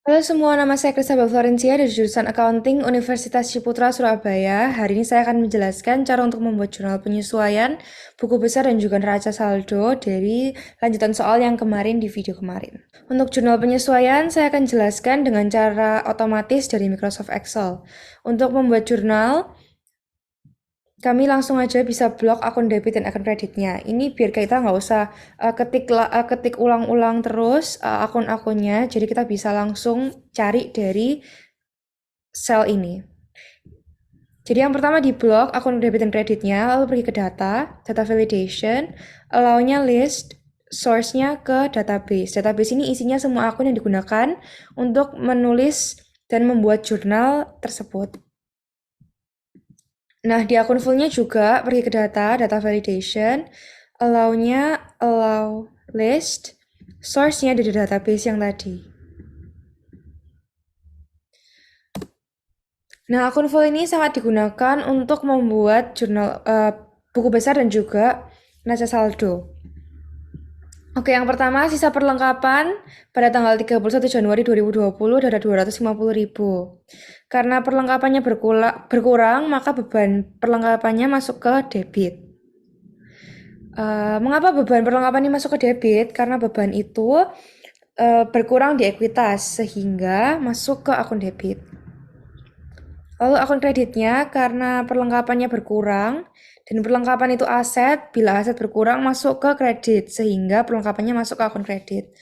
Halo semua, nama saya Kristabel Florencia dari jurusan Accounting Universitas Ciputra, Surabaya. Hari ini saya akan menjelaskan cara untuk membuat jurnal penyesuaian, buku besar dan juga neraca saldo dari lanjutan soal yang kemarin di video kemarin. Untuk jurnal penyesuaian, saya akan jelaskan dengan cara otomatis dari Microsoft Excel. Untuk membuat jurnal, kami langsung aja bisa blok akun debit dan akun kreditnya. Ini biar kita nggak usah ketik ulang-ulang terus akun-akunnya. Jadi kita bisa langsung cari dari sel ini. Jadi yang pertama di blok akun debit dan kreditnya, lalu pergi ke data validation, allow-nya list, source-nya ke database. Database ini isinya semua akun yang digunakan untuk menulis dan membuat jurnal tersebut. Nah, di akun full-nya juga pergi ke data validation, allow-nya allow list, source-nya dari database yang tadi. Nah, akun full ini sangat digunakan untuk membuat jurnal buku besar dan juga neraca saldo. Oke, yang pertama sisa perlengkapan pada tanggal 31 Januari 2020 ada 250.000. Karena perlengkapannya berkurang, maka beban perlengkapannya masuk ke debit. Mengapa beban perlengkapan ini masuk ke debit? Karena beban itu berkurang di ekuitas sehingga masuk ke akun debit. Lalu akun kreditnya karena perlengkapannya berkurang dan perlengkapan itu aset, bila aset berkurang masuk ke kredit sehingga perlengkapannya masuk ke akun kredit.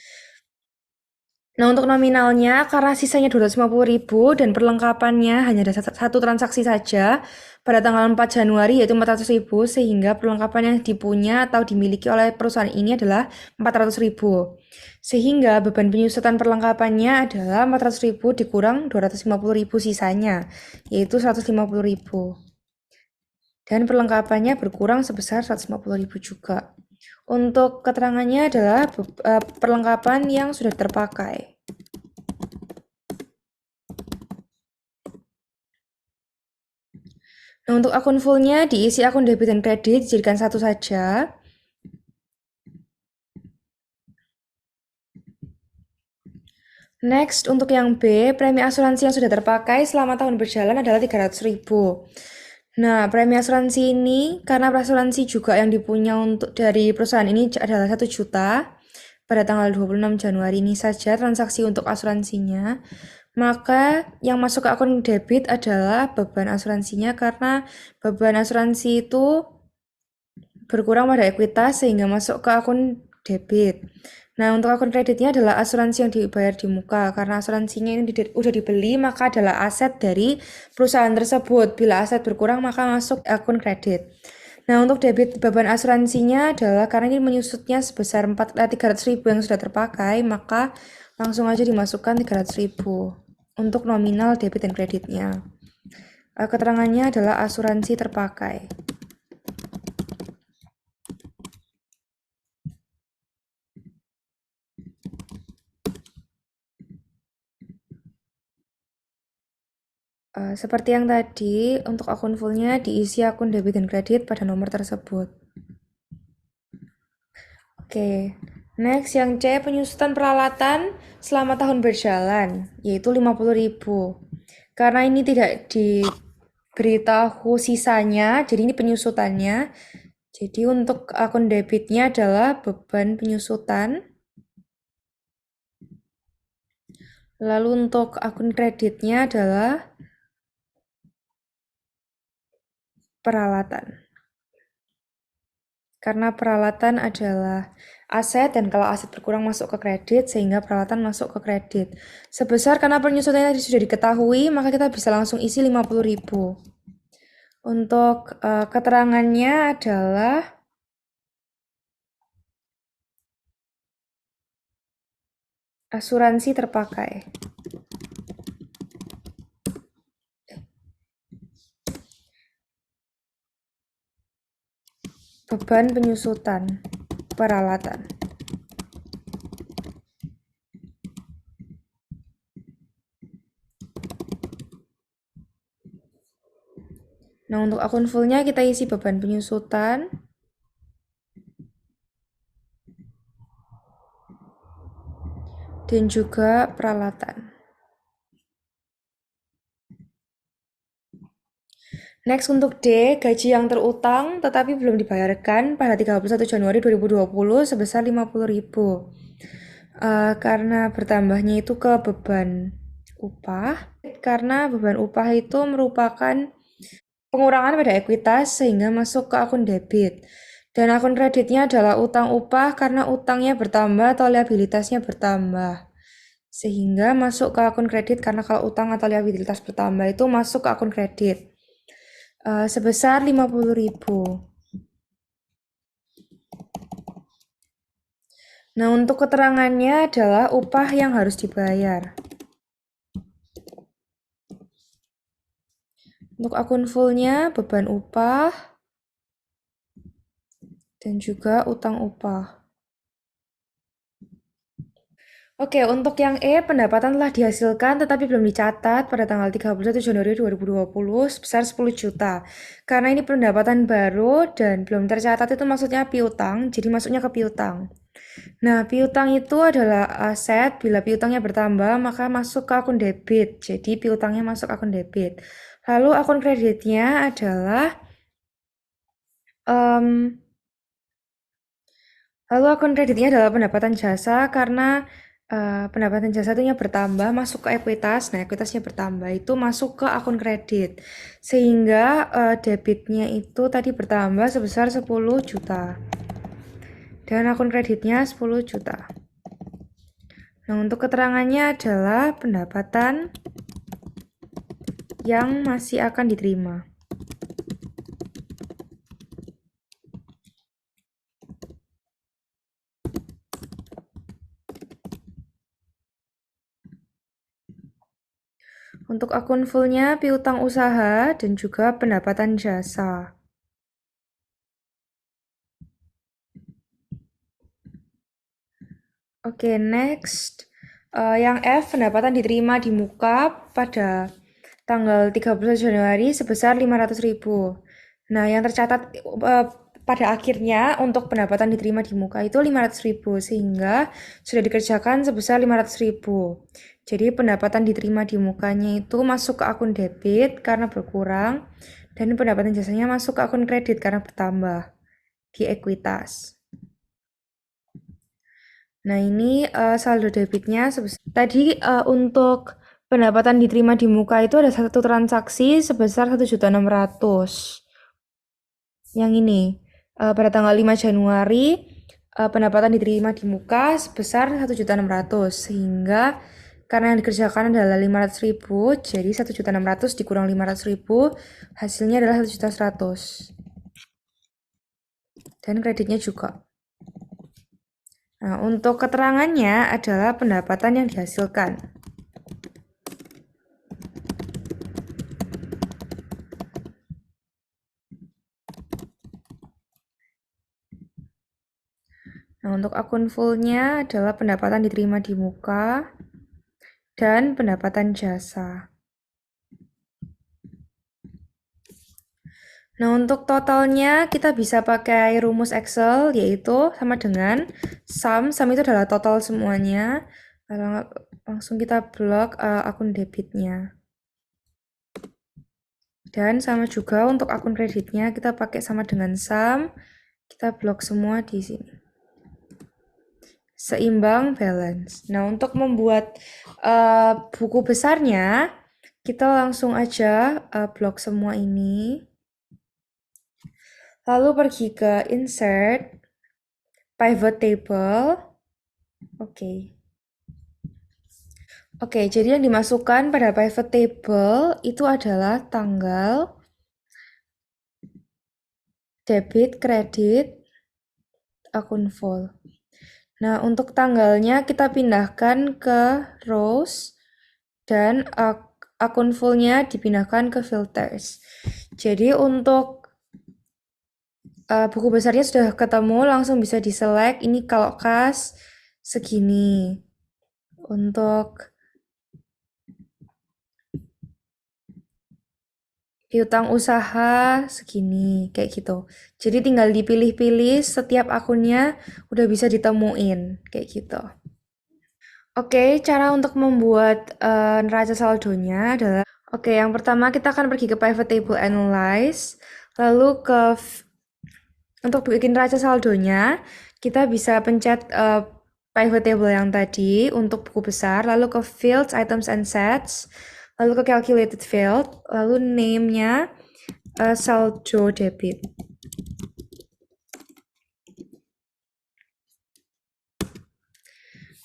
Nah, untuk nominalnya karena sisanya 250.000 dan perlengkapannya hanya ada satu transaksi saja pada tanggal 4 Januari yaitu 400.000 sehingga perlengkapan yang dipunya atau dimiliki oleh perusahaan ini adalah 400.000. Sehingga beban penyusutan perlengkapannya adalah 400.000 dikurang 250.000 sisanya yaitu 150.000. Dan perlengkapannya berkurang sebesar 150.000 juga. Untuk keterangannya adalah perlengkapan yang sudah terpakai. Nah, untuk akun fullnya diisi akun debit dan kredit dijadikan satu saja. Next, untuk yang B, premi asuransi yang sudah terpakai selama tahun berjalan adalah 300.000. Nah, premi asuransi ini, karena asuransi juga yang dipunya untuk dari perusahaan ini adalah 1 juta pada tanggal 26 Januari ini saja transaksi untuk asuransinya, maka yang masuk ke akun debit adalah beban asuransinya karena beban asuransi itu berkurang pada ekuitas sehingga masuk ke akun debit. Nah, untuk akun kreditnya adalah asuransi yang dibayar di muka. Karena asuransinya ini udah dibeli, maka adalah aset dari perusahaan tersebut. Bila aset berkurang, maka masuk akun kredit. Nah, untuk debit beban asuransinya adalah karena ini menyusutnya sebesar 300.000 yang sudah terpakai, maka langsung aja dimasukkan 300.000 untuk nominal debit dan kreditnya. Keterangannya adalah asuransi terpakai. Seperti yang tadi, untuk akun fullnya diisi akun debit dan kredit pada nomor tersebut. Oke, next yang C, penyusutan peralatan selama tahun berjalan, yaitu 50.000. Karena ini tidak diberitahu sisanya, jadi ini penyusutannya. Jadi untuk akun debitnya adalah beban penyusutan. Lalu untuk akun kreditnya adalah peralatan. Karena peralatan adalah aset dan kalau aset berkurang masuk ke kredit sehingga peralatan masuk ke kredit. Sebesar karena penyusutannya tadi sudah diketahui, maka kita bisa langsung isi 50.000. Untuk keterangannya adalah asuransi terpakai. Beban penyusutan peralatan. Nah, untuk akun fullnya kita isi beban penyusutan. Dan juga peralatan. Next untuk D, gaji yang terutang tetapi belum dibayarkan pada 31 Januari 2020 sebesar 50.000. Karena bertambahnya itu ke beban upah, karena beban upah itu merupakan pengurangan pada ekuitas sehingga masuk ke akun debit. Dan akun kreditnya adalah utang upah karena utangnya bertambah atau liabilitasnya bertambah. Sehingga masuk ke akun kredit karena kalau utang atau liabilitas bertambah itu masuk ke akun kredit. Sebesar 50.000. Nah, untuk keterangannya adalah upah yang harus dibayar. Untuk akun fullnya beban upah dan juga utang upah. Oke, untuk yang E, pendapatan telah dihasilkan tetapi belum dicatat pada tanggal 31 Januari 2020 sebesar 10 juta. Karena ini pendapatan baru dan belum tercatat itu maksudnya piutang, jadi masuknya ke piutang. Nah, piutang itu adalah aset, bila piutangnya bertambah maka masuk ke akun debit, jadi piutangnya masuk akun debit. Lalu akun kreditnya adalah um, Lalu akun kreditnya adalah pendapatan jasa karena pendapatan jasa itu bertambah masuk ke ekuitas. Nah, ekuitasnya bertambah itu masuk ke akun kredit. Sehingga debitnya itu tadi bertambah sebesar 10 juta. Dan akun kreditnya 10 juta. Nah, untuk keterangannya adalah pendapatan yang masih akan diterima. Untuk akun fullnya piutang usaha dan juga pendapatan jasa. Oke, next. Yang F, pendapatan diterima di muka pada tanggal 31 Januari sebesar 500.000. Nah, yang tercatat pada akhirnya untuk pendapatan diterima di muka itu 500.000 sehingga sudah dikerjakan sebesar 500.000. Jadi pendapatan diterima di mukanya itu masuk ke akun debit karena berkurang dan pendapatan jasanya masuk ke akun kredit karena bertambah di ekuitas. Nah, ini saldo debitnya tadi untuk pendapatan diterima di muka itu ada satu transaksi sebesar 1.600.000. Yang ini pada tanggal 5 Januari pendapatan diterima di muka sebesar 1.600.000 sehingga karena yang dikerjakan adalah 500.000, jadi 1.600.000 dikurang 500.000 hasilnya adalah 1.100.000. Dan kreditnya juga. Nah, untuk keterangannya adalah pendapatan yang dihasilkan. Nah, untuk akun fullnya adalah pendapatan diterima di muka dan pendapatan jasa. Nah, untuk totalnya kita bisa pakai rumus Excel, yaitu sama dengan sum. Sum itu adalah total semuanya. Langsung kita blok akun debitnya. Dan sama juga untuk akun kreditnya, kita pakai sama dengan sum. Kita blok semua di sini. Seimbang balance. Nah, untuk membuat buku besarnya, kita langsung aja blok semua ini. Lalu pergi ke insert, pivot table. Oke. Oke, jadi yang dimasukkan pada pivot table itu adalah tanggal, debit, kredit, akun full. Nah, untuk tanggalnya kita pindahkan ke rows dan akun fullnya dipindahkan ke filters. Jadi untuk buku besarnya sudah ketemu, langsung bisa diselect. Ini kalau kas segini. Untuk piutang usaha segini, kayak gitu. Jadi tinggal dipilih-pilih setiap akunnya udah bisa ditemuin, kayak gitu. Oke, cara untuk membuat neraca saldonya adalah Oke, yang pertama kita akan pergi ke Pivot Table Analyze, lalu untuk bikin raca saldonya, kita bisa pencet Pivot Table yang tadi untuk buku besar, lalu ke Fields, Items, and Sets, lalu ke Calculated Field, lalu name-nya saldo debit.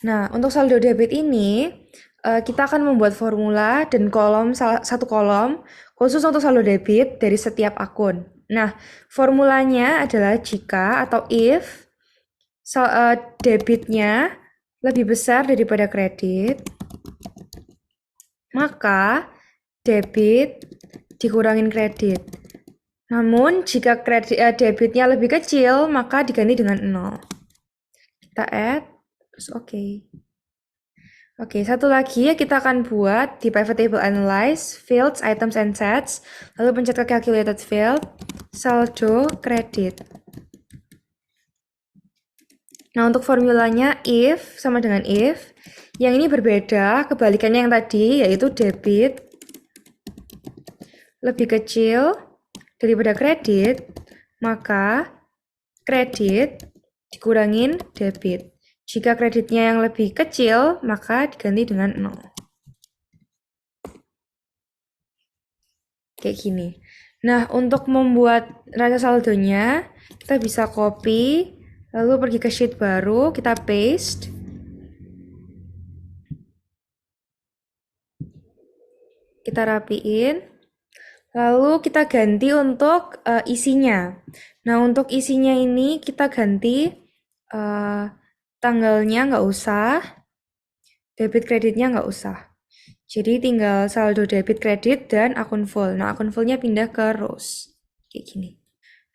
Nah, untuk saldo debit ini, kita akan membuat formula dan satu kolom khusus untuk saldo debit dari setiap akun. Nah, formulanya adalah jika atau if debitnya lebih besar daripada kredit, maka debit dikurangin kredit. Namun, jika debitnya lebih kecil, maka diganti dengan 0. Kita add, terus oke. Oke, satu lagi ya kita akan buat di Pivot Table Analyze, Fields, Items, and Sets, lalu pencet ke Calculated Field, saldo kredit. Nah, untuk formulanya if sama dengan if, yang ini berbeda, kebalikannya yang tadi, yaitu debit lebih kecil daripada kredit, maka kredit dikurangin debit. Jika kreditnya yang lebih kecil, maka diganti dengan 0. Kayak gini. Nah, untuk membuat raca saldonya, kita bisa copy, lalu pergi ke sheet baru, kita paste. Kita rapiin. Lalu kita ganti untuk isinya. Nah, untuk isinya ini kita ganti tanggalnya nggak usah, debit kreditnya nggak usah. Jadi tinggal saldo debit kredit dan akun full. Nah, akun fullnya pindah ke rows. Kayak gini.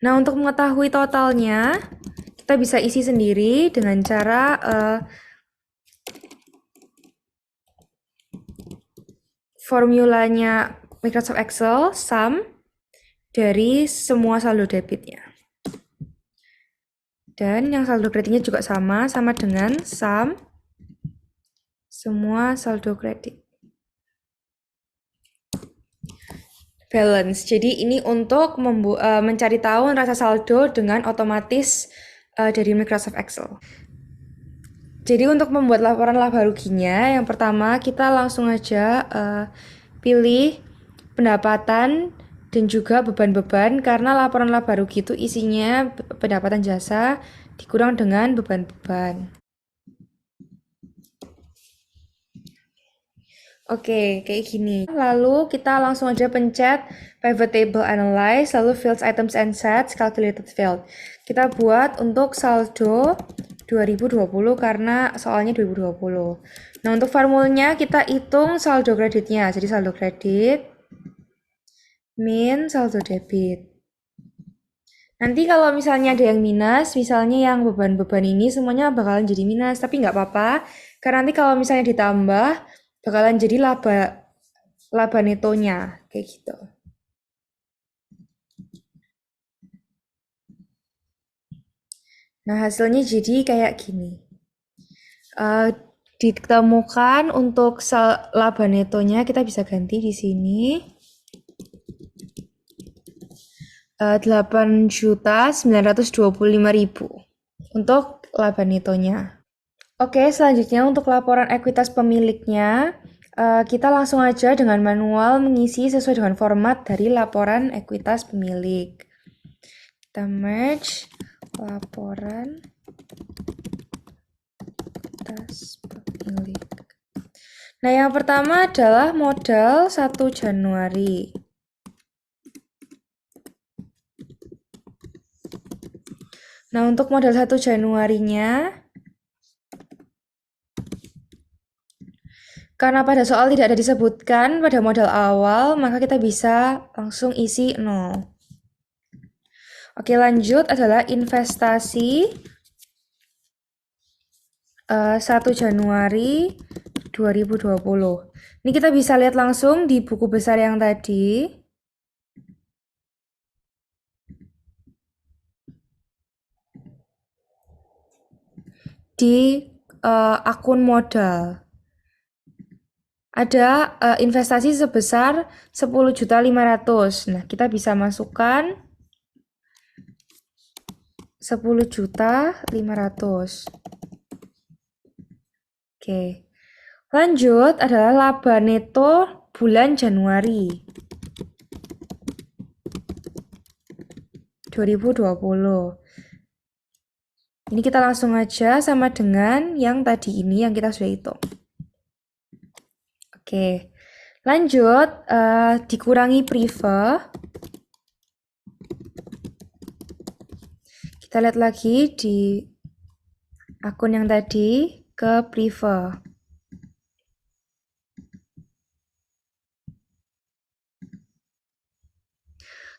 Nah, untuk mengetahui totalnya, kita bisa isi sendiri dengan cara formulanya Microsoft Excel, sum dari semua saldo debitnya. Dan yang saldo kreditnya juga sama dengan sum semua saldo kredit. Balance. Jadi ini untuk mencari tahu neraca saldo dengan otomatis dari Microsoft Excel. Jadi untuk membuat laporan laba ruginya, yang pertama kita langsung aja pilih pendapatan dan juga beban-beban, karena laporan laba rugi itu isinya pendapatan jasa dikurang dengan beban-beban. Oke, kayak gini. Lalu kita langsung aja pencet Pivot Table Analyze, lalu Fields, Items, and Sets, Calculated Field. Kita buat untuk saldo 2020 karena soalnya 2020. Nah, untuk formulanya kita hitung saldo kreditnya. Jadi saldo kredit min saldo debit. Nanti kalau misalnya ada yang minus, misalnya yang beban-beban ini semuanya bakalan jadi minus, tapi nggak apa-apa. Karena nanti kalau misalnya ditambah, bakalan jadi laba netonya, kayak gitu. Nah, hasilnya jadi kayak gini. Ditemukan untuk laba netonya, kita bisa ganti di sini. 8.925.000 untuk laba netonya. Oke, selanjutnya untuk laporan ekuitas pemiliknya, kita langsung aja dengan manual mengisi sesuai dengan format dari laporan ekuitas pemilik. Kita merge laporan ekuitas pemilik. Nah, yang pertama adalah modal 1 Januari. Nah, untuk modal 1 Januarinya, karena pada soal tidak ada disebutkan pada modal awal, maka kita bisa langsung isi 0. Oke, lanjut adalah investasi 1 Januari 2020. Ini kita bisa lihat langsung di buku besar yang tadi. Di akun modal. ada investasi sebesar 10.500.000. Nah, kita bisa masukkan 10.500.000. Oke. Lanjut adalah laba neto bulan Januari 2020. Ini kita langsung aja sama dengan yang tadi ini yang kita sudah hitung. Oke, lanjut dikurangi prive. Kita lihat lagi di akun yang tadi ke prive.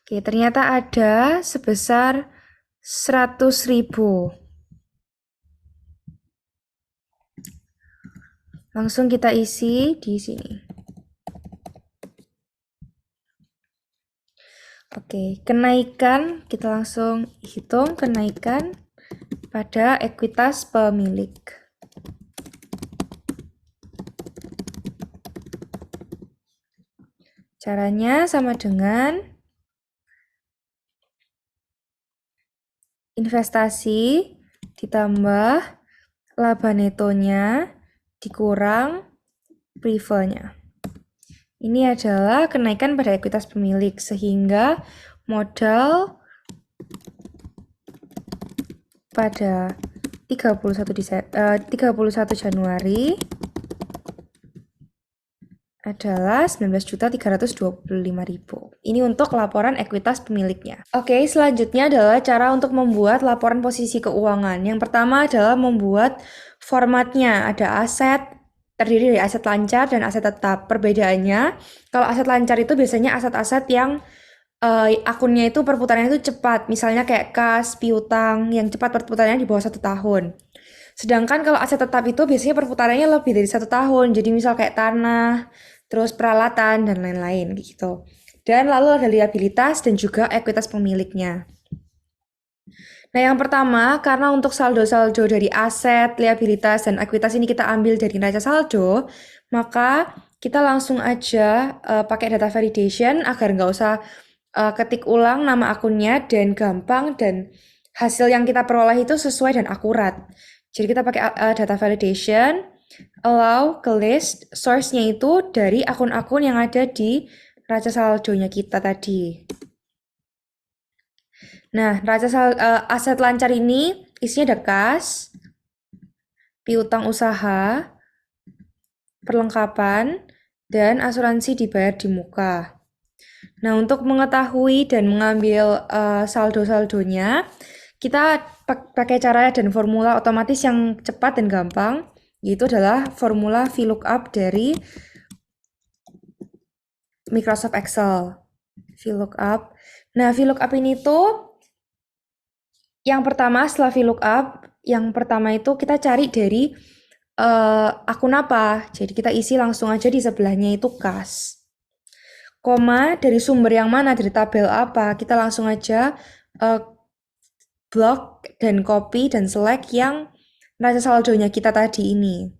Oke, ternyata ada sebesar 100.000. Langsung kita isi di sini. Oke, kenaikan kita langsung hitung kenaikan pada ekuitas pemilik. Caranya sama dengan investasi ditambah laba netonya dikurang prive-nya. Ini adalah kenaikan pada ekuitas pemilik, sehingga modal pada 31 Januari adalah 19.325.000. Ini untuk laporan ekuitas pemiliknya. Oke, selanjutnya adalah cara untuk membuat laporan posisi keuangan. Yang pertama adalah membuat formatnya. Ada aset, terdiri dari aset lancar dan aset tetap. Perbedaannya, kalau aset lancar itu biasanya aset-aset yang akunnya itu perputarannya itu cepat. Misalnya kayak kas, piutang, yang cepat perputarannya di bawah 1 tahun. Sedangkan kalau aset tetap itu biasanya perputarannya lebih dari 1 tahun. Jadi misal kayak tanah, terus peralatan, dan lain-lain gitu. Dan lalu ada liabilitas dan juga ekuitas pemiliknya. Nah, yang pertama, karena untuk saldo-saldo dari aset, liabilitas, dan ekuitas ini kita ambil dari neraca saldo, maka kita langsung aja pakai data validation agar nggak usah ketik ulang nama akunnya dan gampang, dan hasil yang kita peroleh itu sesuai dan akurat. Jadi kita pakai data validation, allow ke list, source-nya itu dari akun-akun yang ada di neraca saldonya kita tadi. Nah, aset lancar ini isinya ada kas, piutang usaha, perlengkapan, dan asuransi dibayar di muka. Nah, untuk mengetahui dan mengambil saldo-saldonya, kita pakai cara dan formula otomatis yang cepat dan gampang, yaitu adalah formula VLOOKUP dari Microsoft Excel. VLOOKUP. Nah, VLOOKUP ini tuh yang pertama setelah VLOOKUP, yang pertama itu kita cari dari akun apa. Jadi kita isi langsung aja di sebelahnya itu kas. Koma, dari sumber yang mana, dari tabel apa. Kita langsung aja blok dan copy dan select yang neraca saldonya kita tadi ini.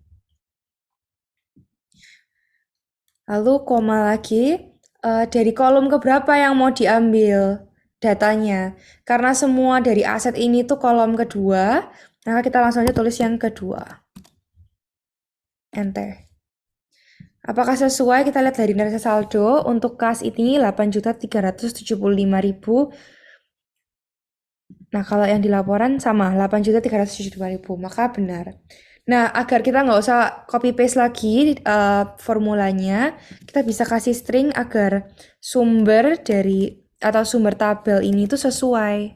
Lalu koma lagi, dari kolom keberapa yang mau diambil datanya. Karena semua dari aset ini tuh kolom kedua, maka kita langsung aja tulis yang kedua. Enter. Apakah sesuai? Kita lihat dari neraca saldo. Untuk kas ini 8.375.000. Nah, kalau yang di laporan sama 8.375.000, maka benar. Nah, agar kita nggak usah copy paste lagi formulanya, kita bisa kasih string agar sumber dari atau sumber tabel ini tuh sesuai.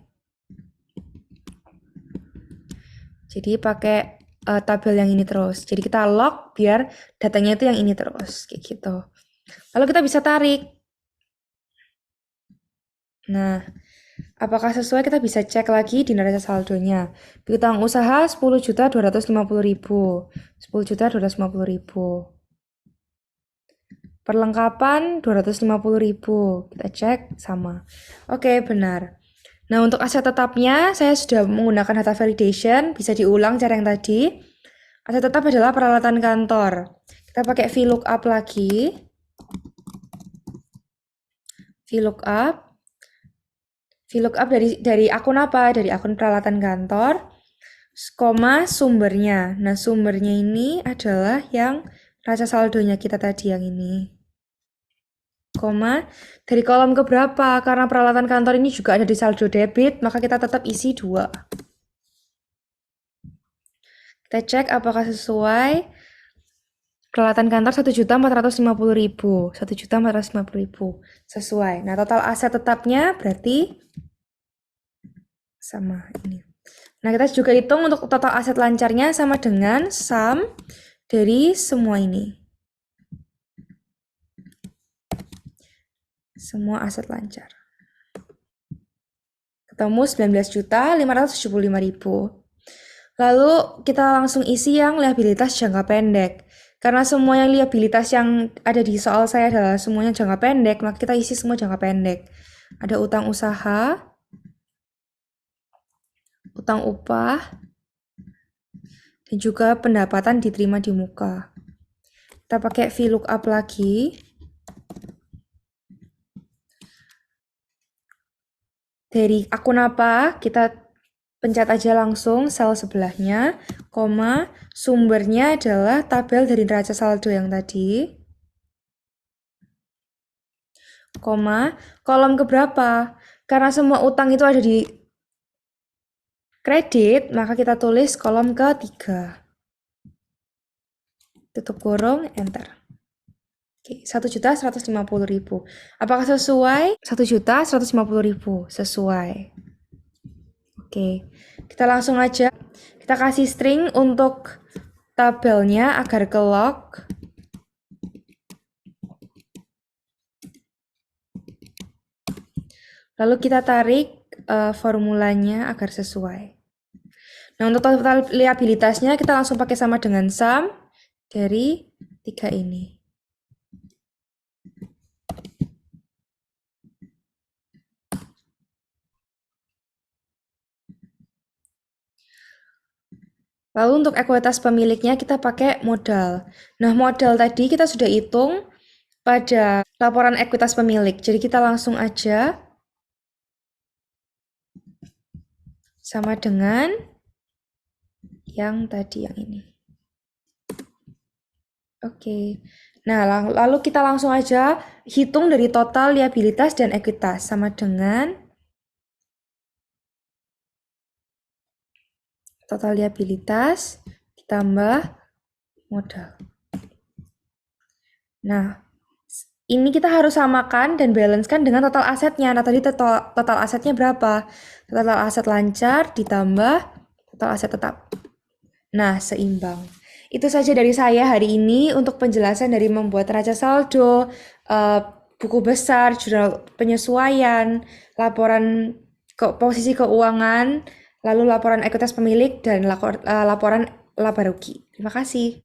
Jadi pakai tabel yang ini terus. Jadi kita log biar datanya itu yang ini terus, kayak gitu. Lalu kita bisa tarik. Nah, apakah sesuai? Kita bisa cek lagi di neraca saldonya. Piutang usaha 10.250.000. 10.250.000. Perlengkapan 250.000. Kita cek sama. Oke, benar. Nah, untuk aset tetapnya saya sudah menggunakan data validation, bisa diulang cara yang tadi. Aset tetap adalah peralatan kantor. Kita pakai VLOOKUP lagi. VLOOKUP dari akun apa? Dari akun peralatan kantor, koma sumbernya. Nah, sumbernya ini adalah yang raca saldonya kita tadi yang ini. Koma, dari kolom keberapa? Karena peralatan kantor ini juga ada di saldo debit, maka kita tetap isi 2. Kita cek apakah sesuai. Peralatan kantor 1.450.000. 1.450.000. Sesuai. Nah, total aset tetapnya berarti sama ini. Nah, kita juga hitung untuk total aset lancarnya sama dengan sum dari semua ini. Semua aset lancar. Ketemu 19.575.000. Lalu kita langsung isi yang liabilitas jangka pendek. Karena semua yang liabilitas yang ada di soal saya adalah semuanya jangka pendek, maka kita isi semua jangka pendek. Ada utang usaha, utang upah, dan juga pendapatan diterima di muka. Kita pakai VLOOKUP lagi. Dari akun apa, kita pencet aja langsung sel sebelahnya, koma, sumbernya adalah tabel dari neraca saldo yang tadi, koma, kolom keberapa? Karena semua utang itu ada di kredit, maka kita tulis kolom ketiga. Tutup kurung, enter. Oke, 1.150.000. Apakah sesuai? 1.150.000 sesuai. Oke, kita langsung aja. Kita kasih string untuk tabelnya agar ke log. Lalu kita tarik formulanya agar sesuai. Nah, untuk total liabilitasnya kita langsung pakai sama dengan sum dari 3 ini. Lalu untuk ekuitas pemiliknya kita pakai modal. Nah, modal tadi kita sudah hitung pada laporan ekuitas pemilik. Jadi kita langsung aja sama dengan yang tadi yang ini. Oke. Nah, lalu kita langsung aja hitung dari total liabilitas dan ekuitas sama dengan total liabilitas ditambah modal. Nah, ini kita harus samakan dan balancekan dengan total asetnya. Nah, tadi total asetnya berapa? Total aset lancar ditambah total aset tetap. Nah, seimbang. Itu saja dari saya hari ini untuk penjelasan dari membuat neraca saldo, buku besar, jurnal penyesuaian, laporan posisi keuangan, lalu laporan ekuitas pemilik, dan laporan laba rugi. Terima kasih.